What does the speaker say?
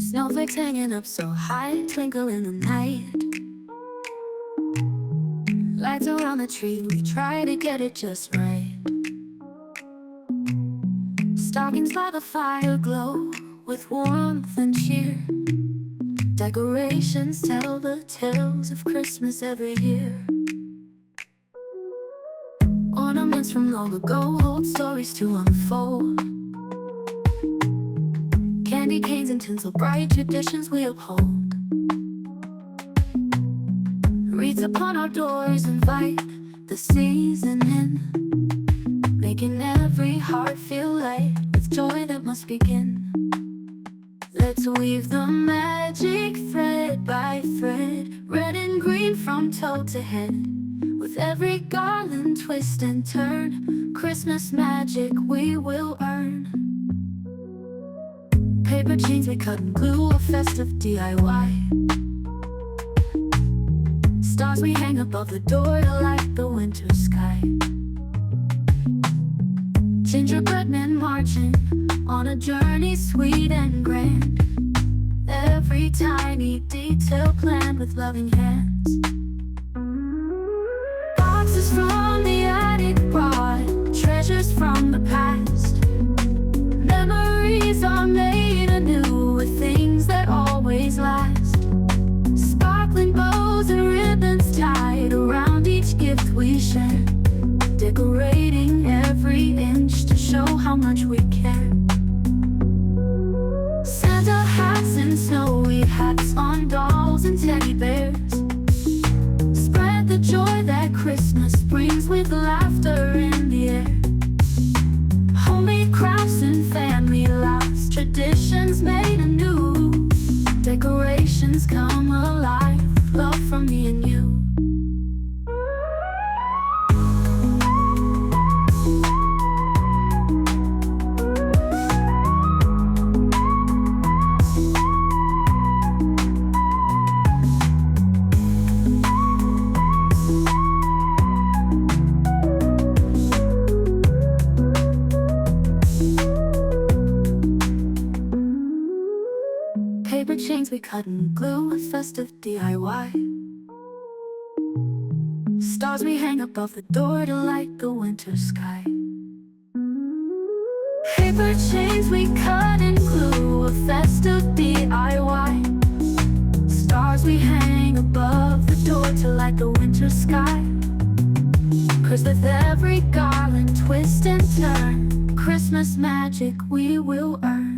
Snowflakes hanging up so high, twinkle in the night. Lights around the tree, we try to get it just right. Stockings by the fire glow with warmth and cheer. Decorations tell the tales of Christmas every year. Ornaments from long ago hold stories to unfold. Candy canes and tinsel bright, traditions we uphold. Wreaths upon our doors invite the season in, making every heart feel light with joy that must begin. Let's weave the magic thread by thread, red and green from toe to head. With every garland twist and turn, Christmas magic we will earn. Paper chains we cut and glue, a festive DIY. Stars we hang above the door to light the winter sky. Gingerbread men marching on a journey sweet and grand. Every tiny detail planned with loving hands. Boxes from the attic brought treasures from the past. Memories are made anew with things that always last. Sparkling bows and ribbons tied around each gift we share. Decorating every inch to show how much we care. Santa hats and snowy hats on dolls and teddy bears. Spread the joy that Christmas brings with laughter in the air. Homemade crafts and family laughs, traditions made anew. Decorations come alive, love from me and you. Paper chains we cut and glue, a festive DIY. Stars we hang above the door to light the winter sky. Paper chains we cut and glue, a festive DIY. Stars we hang above the door to light the winter sky. 'Cause with every garland twist and turn, Christmas magic we will earn.